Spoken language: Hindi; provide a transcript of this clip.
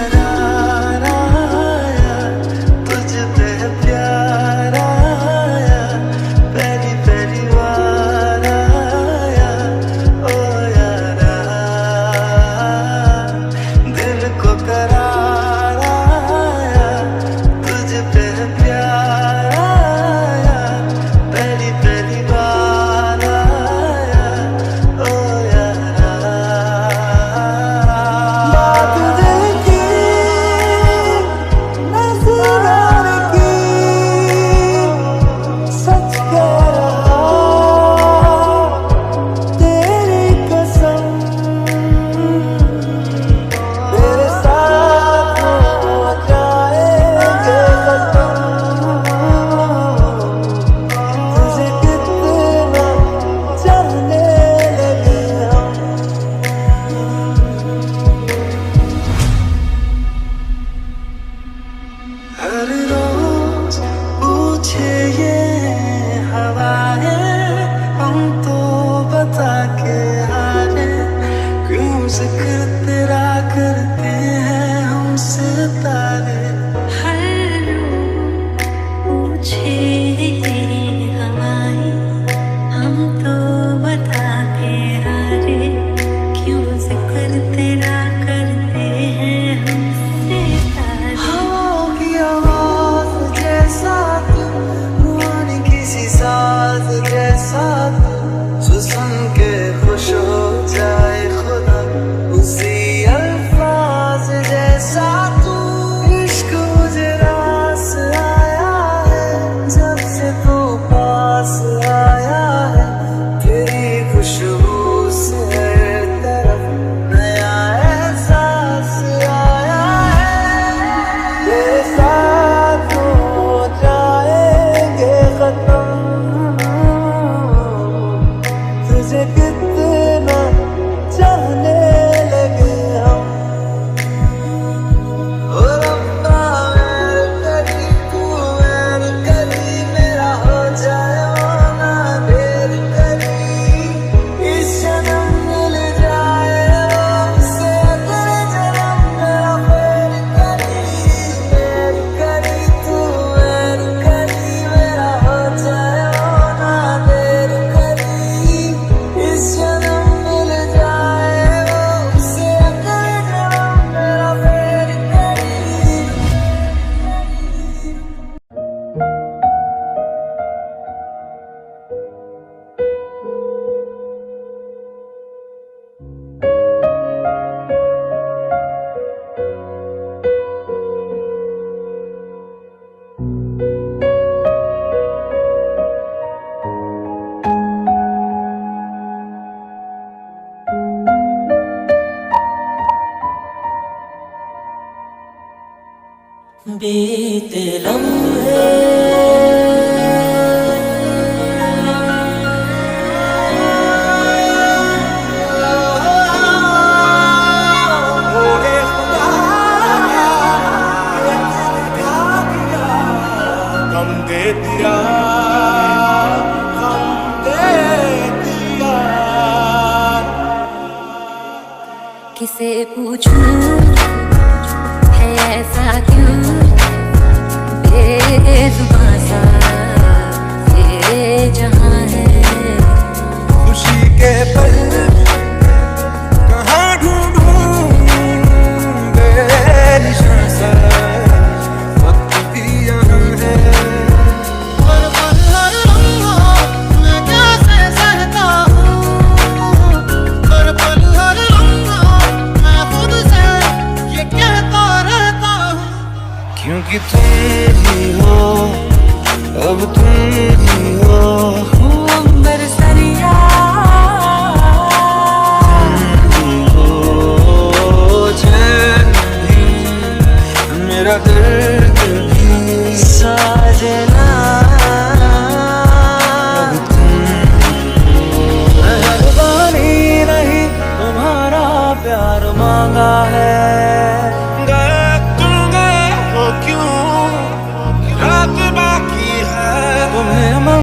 करार आया, तुझ पे प्यार आया, पहली पहली बार आया, ओ यारा। दिल को करार आया, तुझ पे प्यार आया, पहली पहली बार आया, ओ यारा। बात दिल की नजराने की, सच कह रहा तेरी कसम, तेरे साथ हो जाएंगे खत्म, तुझे कितना चाहने लगे हम। हर रोज पूछे ये हवाएं, हम तो बता के हारे, क्यों जिक्र तेरा करते हैं हमसे तारे। हर रोज पूछे हवाएं, हम तो बताते हारे, क्यों जिक्र तेरा करते हैं हमसे तारे। हवाओं की आवाज जैसा तू, रुहानी किसी साज जैसा तू, जो सुन के खुश हो जाए खुदा, उसी अल्फाज जैसा तू। इश्क मुझे रास आया है, जब से तू पास आया है, तेरी खुशबू से हर तरफ नया एहसास आया है। तेरे साथ हो जाएंगे खत्म, तुझे कितना चाहने लगे हम। ओ रब्बा मेरे करी, तू मेरे करी, मेरा हो जाए होना देर करी। इस जन्म मिल जाए हमसे अगले जन्म, मेरा फेर करी, मेरी करी, तू मेरी करी, मेरा हो जाए होना देर करी। इस जन्म मिल जाए हमसे अगले जन्म, मेरा फेर करी। बीते लम्हे ओए खुदा, ये दिल का दिया, गम दे दिया, गम दे दिया। किसे पूछूं है ऐसा क्यों, बेजुबां सा ये जहां है। खुशी के पल कहाँ ढूंढूं, बेनिशान सा वक्त भी यहाँ है। हर पल हर लम्हा मैं कैसे सहता हूँ, हर पल हर लम्हा मैं खुद से ये कहता रहता हूँ, क्योंकि तुम ही हो, अब तुम ही हो। अंबर सरिया चैन भी मेरा दिल